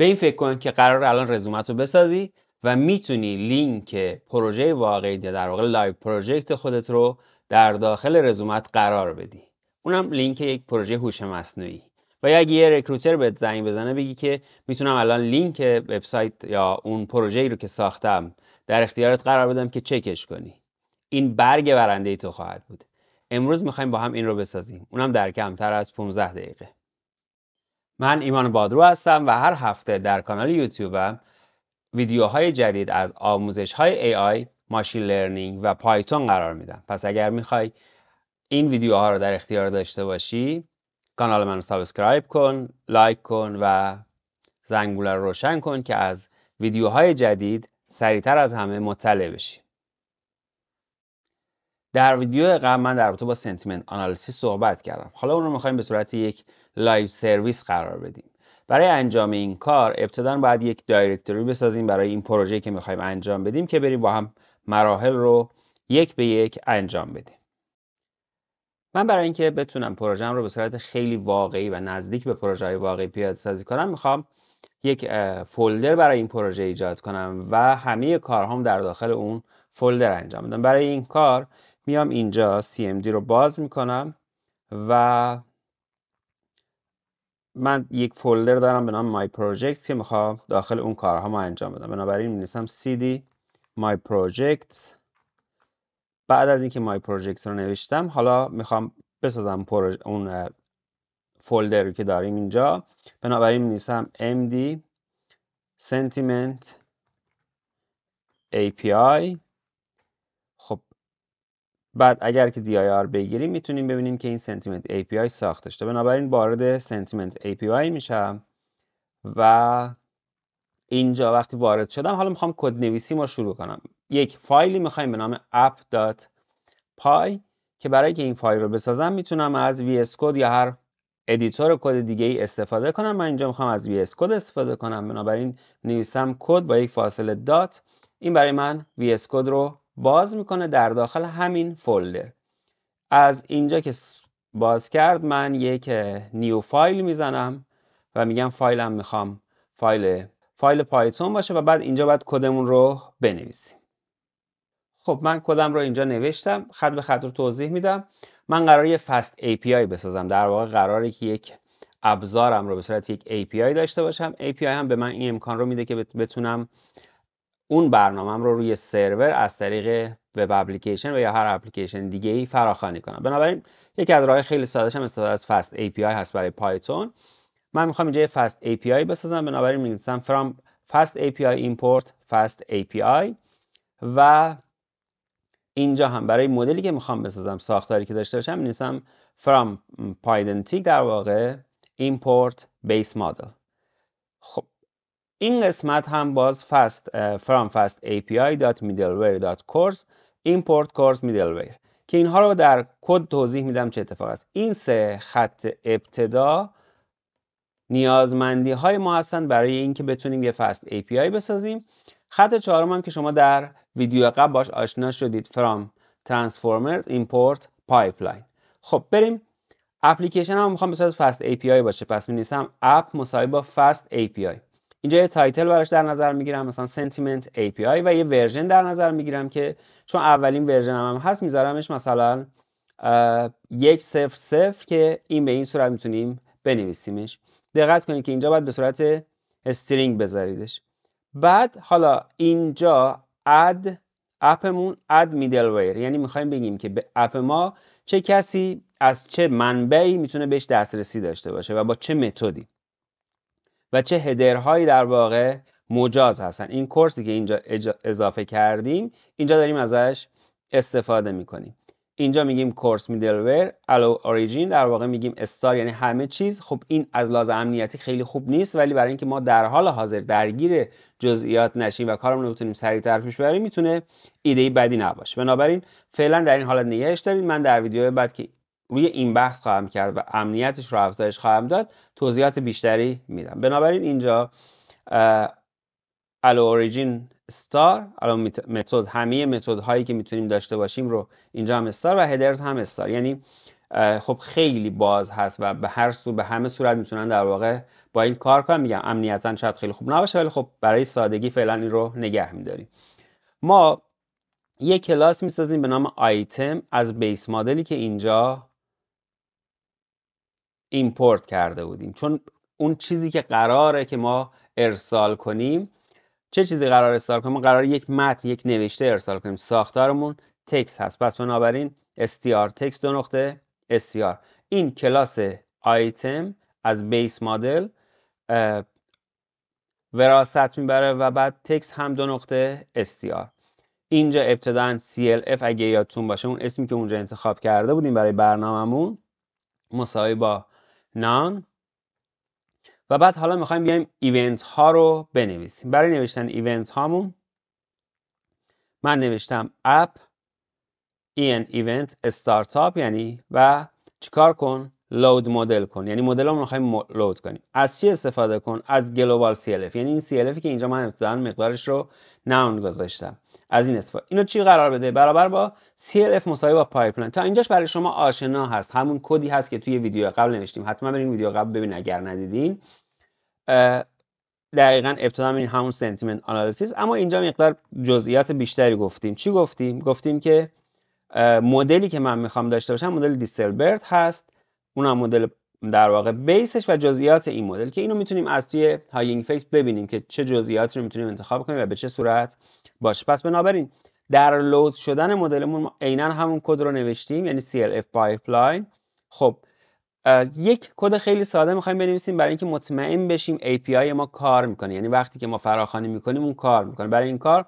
به این فکر کن که قرار الان رزومت رو بسازی و میتونی لینک پروژه واقعی در واقع لایو پروژکت خودت رو در داخل رزومت قرار بدی. اونم لینک یک پروژه هوش مصنوعی. و اگه یه رکروتر بهت زنگ بزنه بگی که میتونم الان لینک وبسایت یا اون پروژه‌ای رو که ساختم در اختیارت قرار بدم که چکش کنی. این برگ برنده تو خواهد بود. امروز میخوایم با هم این رو بسازیم. اونم در کمتر از 15 دقیقه. من ایمان بادرو هستم و هر هفته در کانال یوتیوبم ویدیوهای جدید از آموزش‌های AI، ماشین لرنینگ و پایتون قرار میدم. پس اگر میخوای این ویدیوها رو در اختیار داشته باشی، کانال منو سابسکرایب کن، لایک کن و زنگوله رو روشن کن که از ویدیوهای جدید سریعتر از همه مطلع بشی. در ویدیو قبل من در رابطه با سنتیمنت آنالیسیس صحبت کردم. حالا اون رو می‌خوایم به صورت یک لایو سرویس قرار بدیم. برای انجام این کار ابتداً باید یک دایرکتوری بسازیم برای این پروژه‌ای که می‌خوایم انجام بدیم که بریم با هم مراحل رو یک به یک انجام بدیم. من برای اینکه بتونم پروژه‌ام رو به صورت خیلی واقعی و نزدیک به پروژه‌های واقعی پیاده‌سازی کنم، می‌خوام یک فولدر برای این پروژه ایجاد کنم و همه کارهام در داخل اون فولدر انجام بدم. برای این کار میام اینجا CMD رو باز میکنم و من یک فولدر دارم به نام My Project که میخوام داخل اون کارهامو انجام بدم. بنابراین می‌نویسم cd My Project. بعد از اینکه My Project رو نوشتم، حالا میخوام بسازم اون فولدر رو که داریم اینجا. بنابراین می‌نویسم md sentiment API. خب بعد اگر که dir بگیریم میتونیم ببینیم که این sentiment API ساخته شده. بنابراین وارد sentiment API میشم و اینجا وقتی وارد شدم حالا میخوام کد نویسیم رو شروع کنم. یک فایلی میخوایم به نام app.py که برای که این فایل رو بسازم میتونم از VS Code یا هر ادیتور کد دیگه ای استفاده کنم. من اینجا میخوام از VS Code استفاده کنم. بنابراین نویسم کد با یک فاصله دات. این برای من VS Code رو باز میکنه در داخل همین فولدر. از اینجا که باز کرد من یک نیو فایل میزنم و میگم فایلم میخوام فایل پایتون باشه و بعد اینجا باید کدمون رو بنویسیم. خب من کدم رو اینجا نوشتم، خط به خط رو توضیح میدم. من قراره یه فست API بسازم. در واقع قراره که یک ابزارم رو به صورت یک API داشته باشم. API هم به من این امکان رو میده که بتونم اون برنامه‌ام رو روی سرور از طریق وب اپلیکیشن و یا هر اپلیکیشن دیگه‌ای فراخوانی کنم. بنابراین یکی از راه‌های خیلی ساده‌ش هم استفاده از فست API هست برای پایتون. من میخوام اینجا یه فست API بسازم. بنابراین می‌نویسم from fast API import fast API و اینجا هم برای مدلی که میخوام بسازم، ساختاری که داشته باشم، می‌نویسم from pydantic در واقع import base model. خب این قسمت هم باز from fast api.middleware.course import course middleware که اینها رو در کد توضیح میدم چه اتفاقی است. این سه خط ابتدا نیازمندی های ما هستند برای اینکه بتونیم یه فست API بسازیم. خط چهارم هم که شما در ویدیو قبل باش آشنا شدید from transformers import pipeline. خب بریم. اپلیکیشن هم میخوام به صورت فست API باشه، پس می‌نویسم app مساوی با fast API. اینجا یه تایتل براش در نظر میگیرم، مثلا sentiment API و یه ورژن در نظر میگیرم که چون اولین ورژن هم هست میذارمش مثلا 1.0.0 که این به این صورت میتونیم بنویسیمش. دقت کنید که اینجا باید به صورت استرینگ بذاریدش. بعد حالا اینجا اپمون اد میدلویر، یعنی میخوایم بگیم که به اپ ما چه کسی از چه منبعی میتونه بهش دسترسی داشته باشه و با چه متدی و چه هدرهایی در واقع مجاز هستن. این کورسی که اینجا اضافه کردیم اینجا داریم ازش استفاده میکنیم. اینجا میگیم کورس میدلویر الو اوریجین، در واقع میگیم استار یعنی همه چیز. خب این از لحاظ امنیتی خیلی خوب نیست، ولی برای اینکه ما در حال حاضر درگیر جزئیات نشیم و کارمون رو بتونیم سریعتر پیش ببریم میتونه ایده بدی نباشه. بنابراین فعلا در این حالت نگهش دارید. من در ویدیو بعد که روی این بحث خواهم کرد و امنیتش رو افزایش خواهم داد توضیحات بیشتری میدم. بنابراین اینجا الو اوریجین استار، الو متد، همه متد هایی که میتونیم داشته باشیم رو اینجا هم استار و هدرز هم استار، یعنی خب خیلی باز هست و به همه صورت میتونن در واقع با این کار کنن. میگم امنیتا شاید خیلی خوب نباشه، ولی خب برای سادگی فعلا این رو نگه میداریم. ما یک کلاس میسازیم به نام آیتم از بیس مدلی که اینجا ایمپورت کرده بودیم، چون اون چیزی که قراره که ما ارسال کنیم، چه چیزی قرار ارسال کنیم؟ قرار یک متن، یک نوشته ارسال کنیم. ساختارمون تکست هست، پس بنابراین str text دو نقطه str. این کلاس آیتم از بیس مدل وراثت میبره و بعد تکست هم دو نقطه str. اینجا ابتداً clf اگه یادتون باشه اون اسمی که اونجا انتخاب کرده بودیم برای برنامه‌مون مساوی با نان، و بعد حالا میخوایم بیایم ایونت ها رو بنویسیم. برای نوشتن ایونت هامون من نوشتم app in event startup، یعنی و چیکار کن؟ لود مدل کن، یعنی مدل رو میخوایم لود کنیم. از چی استفاده کن؟ از گلوبال CLF، یعنی این CLF که اینجا من ابتداً مقدارش رو نون گذاشتم، از این استفاده. اینو چی قرار بده؟ برابر با CLF مساوی با پایپلاین. تا اینجاش برای شما آشنا هست، همون کدی هست که توی ویدیو قبل نوشتیم. حتما برین ویدیو قبل ببین اگر ندیدین. دقیقاً ابتدا این همون سنتیمنت آنالیسیس، اما اینجا مقدار جزئیات بیشتری گفتیم. چی گفتیم؟ گفتیم که مدلی که من میخوام داشته باشم مدل دیسلبرت هست، اونم مدل در واقع بیسش و جزئیات این مدل که اینو میتونیم از توی هاگینگ فیس ببینیم که چه جزئیاتی رو میتونیم انتخاب کنیم و به چه صورت باشه. پس بنابراین در لود شدن مدلمون عیناً همون کد رو نوشتیم، یعنی CLF pipeline. خب یک کد خیلی ساده میخوایم بنویسیم برای اینکه مطمئن بشیم API ما کار میکنه، یعنی وقتی که ما فراخوانی میکنیم اون کار میکنه. برای این کار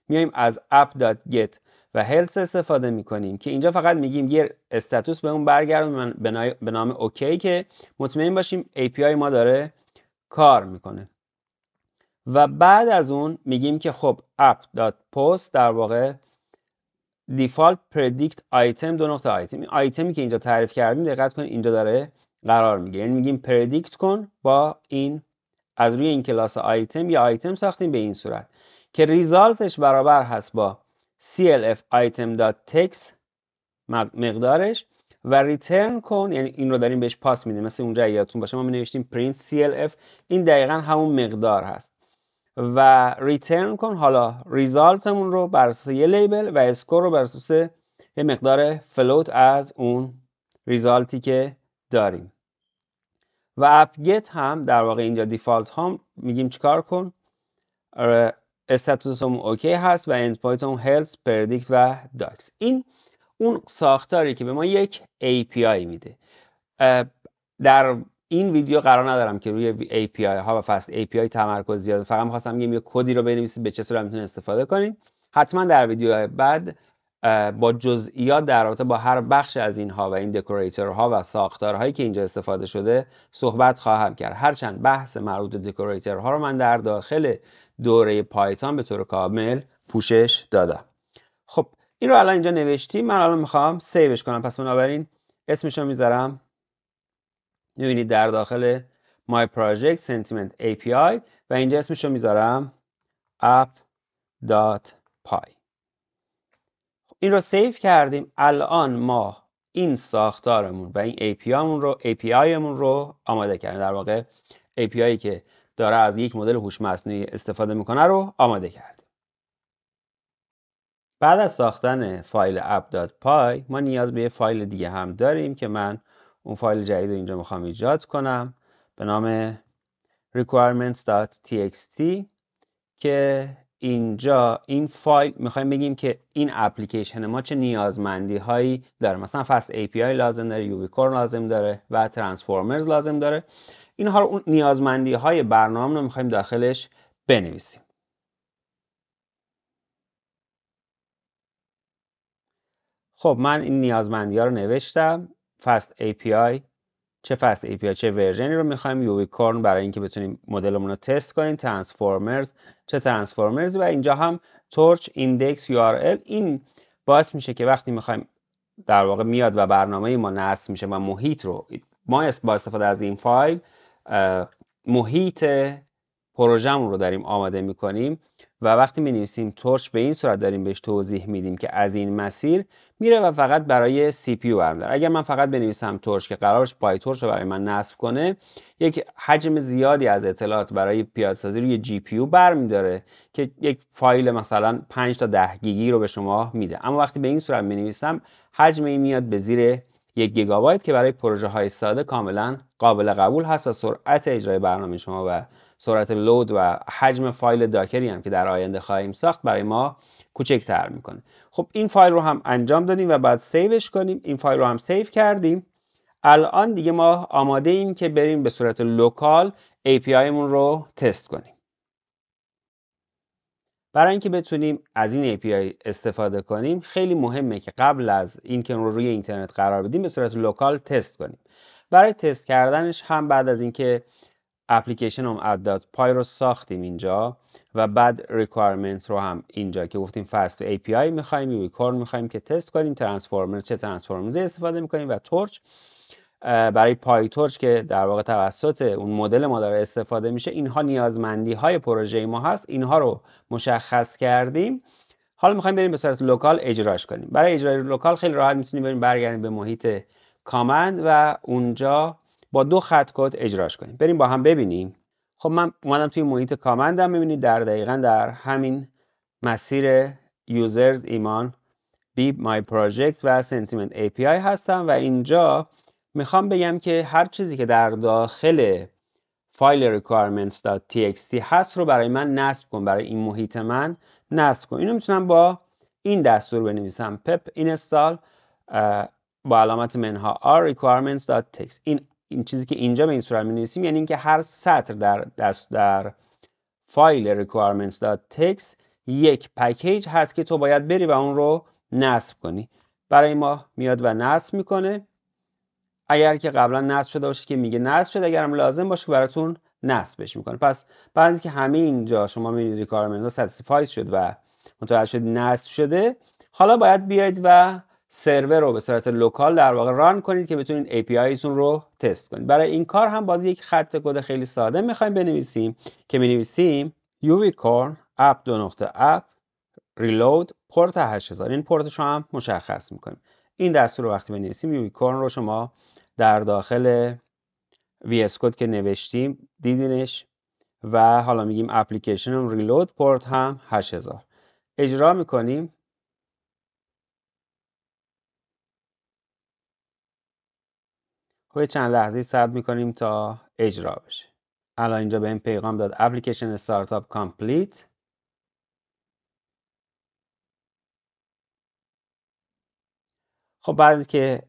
میایم از app.get و health استفاده میکنیم که اینجا فقط میگیم یه استاتوس به اون برگردون به نام اوکی که مطمئن باشیم API ما داره کار میکنه. و بعد از اون میگیم که خب app.post در واقع default predict item دو نقطه آیتم. این آیتمی که اینجا تعریف کردیم دقت کنید اینجا داره قرار میگیره، یعنی میگیم predict کن با این، از روی این کلاس آیتم یا آیتم ساختیم به این صورت که ریزالتش برابر هست با clf item.text مقدارش و ریترن کن، یعنی این رو داریم بهش پاس میدیم. مثل اونجا یادتون باشه ما می نوشتیم print clf، این دقیقاً همون مقدار هست و ریترن کن حالا ریزالتمون رو بر اساس یه لیبل و اسکور رو بر اساس یه مقدار فلوت از اون ریزالتی که داریم. و اپ گت هم در واقع اینجا دیفالت هم میگیم چیکار کن؟ استاتوسمون اوکی هست و اند پوینتمون هلس پردیکت و داکس. این اون ساختاری که به ما یک API میده. در این ویدیو قرار ندارم که روی API ها و فست API تمرکز زیاد، فقط می‌خواستم بگم یه کدی رو بنویسید به چه صورت میتونید استفاده کنید. حتما در ویدیو بعد با جزئیات در رابطه با هر بخش از اینها و این دکوریتورها و ساختارهایی که اینجا استفاده شده صحبت خواهم کرد. هرچند بحث مربوط به دکوریتورها رو من در داخل دوره پایتون به طور کامل پوشش دادم. خب این رو الان اینجا نوشتیم، من الان میخوام سیوش کنم. پس بنابراین اسمش رو میذارم، میبینید در داخل My Project Sentiment API و اینجا اسمش رو میذارم app.py. این رو سیو کردیم. الان ما این ساختارمون و این API-مون رو آماده کردیم. در واقع API که داره از یک مدل هوش مصنوعی استفاده میکنه رو آماده کردیم. بعد از ساختن فایل app.py ما نیاز به یه فایل دیگه هم داریم که من اون فایل جدید رو اینجا میخوام ایجاد کنم به نام requirements.txt که اینجا این فایل میخوایم بگیم که این اپلیکیشن ما چه نیازمندی هایی داره. مثلا فست API لازم داره، یوبیکورن لازم داره و ترانسفورمرز لازم داره. اینها رو اون نیازمندی های برنامه رو میخوایم داخلش بنویسیم. خب من این نیازمندی ها رو نوشتم. فست API، چه فست API چه ورژنی رو میخوایم، یوبیکورن برای اینکه بتونیم مدلمون رو تست کنیم، ترانسفورمرز چه ترانسفورمرز، و اینجا هم تورچ ایندکس URL. این باعث میشه که وقتی میخوایم در واقع میاد و برنامه ما نصب میشه و محیط رو ما با استفاده از این فایل محیط پروژهمون رو داریم آماده میکنیم و وقتی می‌نویسیم تورچ به این صورت داریم بهش توضیح میدیم که از این مسیر میره و فقط برای سی پی یو برمی‌داره. اگر من فقط بنویسم تورچ که قرارش پای تورچ رو برای من نصب کنه، یک حجم زیادی از اطلاعات برای پیاده‌سازی روی جی پی یو برمی‌داره که یک فایل مثلا 5 تا 10 گیگی رو به شما میده. اما وقتی به این صورت می‌نویسم حجم این میاد به زیر 1 گیگابایت که برای پروژه های ساده کاملا قابل قبول هست و سرعت اجرای برنامه شما و سرعت لود و حجم فایل داکری هم که در آینده خواهیم ساخت برای ما کوچکتر میکنه. خب این فایل رو هم انجام دادیم و بعد سیوش کنیم. این فایل رو هم سیو کردیم. الان دیگه ما آماده ایم که بریم به صورت لوکال API مون رو تست کنیم. برای اینکه بتونیم از این API استفاده کنیم خیلی مهمه که قبل از اینکه اون رو روی اینترنت قرار بدیم به صورت لوکال تست کنیم. برای تست کردنش هم بعد از اینکه اپلیکیشن py رو ساختیم اینجا و بعد requirements رو هم اینجا که گفتیم fast API میخوایم، یونیکورن میخوایم که تست کنیم، ترانسفورمر چه ترانسفورمرز استفاده میکنیم و تورچ برای پای تورچ که در واقع توسط اون مدل ما داره استفاده میشه. اینها نیازمندی های پروژه ما هست، اینها رو مشخص کردیم. حالا میخوایم بریم به صورت لوکال اجراش کنیم. برای اجرای لوکال خیلی راحت میتونیم بریم برگردیم به محیط کامند و اونجا با 2 خط کد اجراش کنیم. بریم با هم ببینیم. خب من اومدم توی محیط کامندم، میبینید دقیقاً در همین مسیر users ایمان be my project و sentiment API هستم و اینجا میخوام بگم که هر چیزی که در داخل فایل requirements.txt هست رو برای من نصب کن، برای این محیط من نصب کن. اینو میتونم با این دستور بنویسم pep install با علامت منها r requirements.txt. این چیزی که اینجا به این صورت می‌نویسیم یعنی اینکه هر سطر در فایل requirements.txt یک پکیج هست که تو باید بری و اون رو نصب کنی. برای ما میاد و نصب میکنه. اگر که قبلا نصب شده باشه که میگه نصب شده، اگر هم لازم باشه براتون نصبش میکنه. پس بعد از اینکه همه اینجا شما میبینید requirements satisfied شد و متوجه شد نصب شده، حالا باید بیاید و سرور رو به صورت لوکال در واقع ران کنید که بتونید API تون رو تست کنید. برای این کار هم باز یک خط کد خیلی ساده میخوایم بنویسیم که می‌نویسیم unicorn app reload پورت 8000. این پورتش رو هم مشخص میکنیم. این دستور رو وقتی بنویسیم یونیکورن رو شما در داخل VS Code که نوشتیم دیدینش و حالا میگیم اپلیکیشن ریلود پورت هم 8000 اجرا میکنیم. خب چند لحظه صبر میکنیم تا اجرا بشه. الان اینجا به این پیغام داد اپلیکیشن استارتاپ کامپلیت. خب بعد که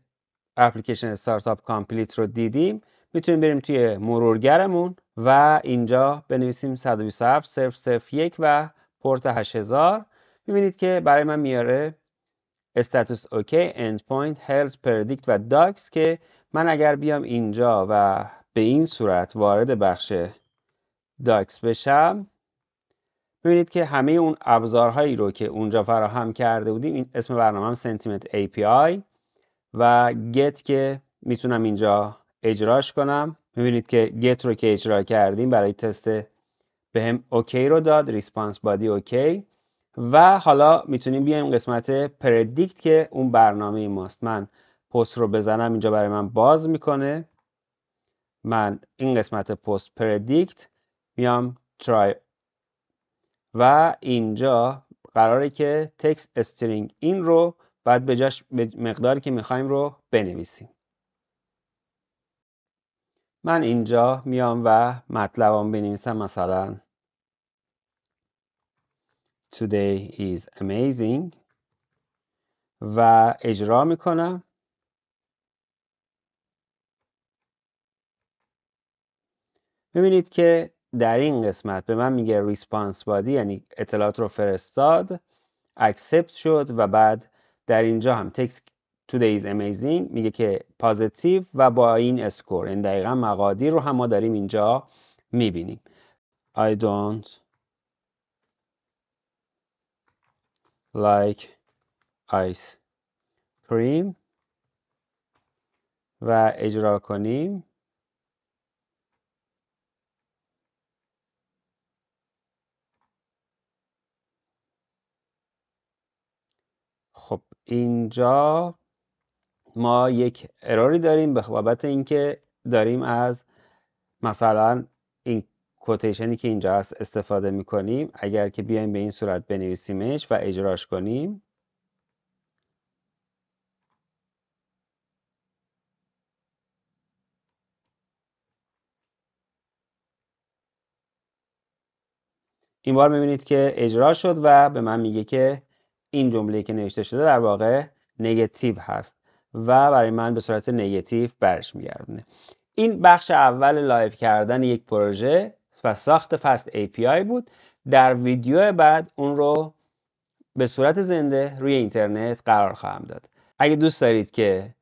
اپلیکیشن استارتاپ کامپلیت رو دیدیم میتونیم بریم توی مرورگرمون و اینجا بنویسیم 127.0.0.1 و پورت 8000. میبینید که برای من میاره استاتوس اوکی، اند پوینت، هلز، پردیکت و داکس که من اگر بیام اینجا و به این صورت وارد بخش داکس بشم میبینید که همه اون ابزارهایی رو که اونجا فراهم کرده بودیم، این اسم برنامه هم سنتیمنت API و get که میتونم اینجا اجراش کنم. میبینید که get رو که اجرا کردیم برای تست به هم اوکی رو داد، ریسپانس بادی اوکی و حالا میتونیم بیایم قسمت پردیکت که اون برنامه ماست. من پست رو بزنم اینجا برای من باز میکنه. من این قسمت پست پردیکت میام ترای و اینجا قراره که تکست استرینگ این رو بعد به جاش به مقداری که میخوایم رو بنویسیم. من اینجا میام و مطلبم بنویسم مثلا Today is amazing و اجرا میکنم. میبینید که در این قسمت به من میگه ریسپانس بادی یعنی اطلاعات رو فرستاد، اکسپت شد و بعد در اینجا هم تکست Today is amazing میگه که پازیتیو و با این اسکور. این دقیقا مقادیر رو هم ما داریم اینجا میبینیم. I don't like ice cream و اجرا کنیم. خب اینجا ما یک اروری داریم به بابت اینکه داریم از مثلا این کوتیشنی که اینجا هست استفاده میکنیم. اگر که بیایم به این صورت بنویسیمش و اجراش کنیم، این بار میبینید که اجرا شد و به من میگه که این جمله‌ای که نوشته شده در واقع نگاتیو هست و برای من به صورت نگاتیو برش میگردونه. این بخش اول لایو کردن یک پروژه و ساخت فست API بود. در ویدیو بعد اون رو به صورت زنده روی اینترنت قرار خواهم داد. اگه دوست دارید که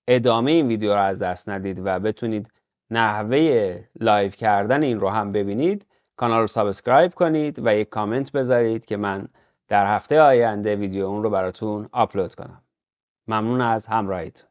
ادامه این ویدیو رو از دست ندید و بتونید نحوه لایو کردن این رو هم ببینید، کانال رو سابسکرایب کنید و یک کامنت بذارید که من در هفته آینده ویدیو اون رو براتون آپلود کنم. ممنون از همراهیتون.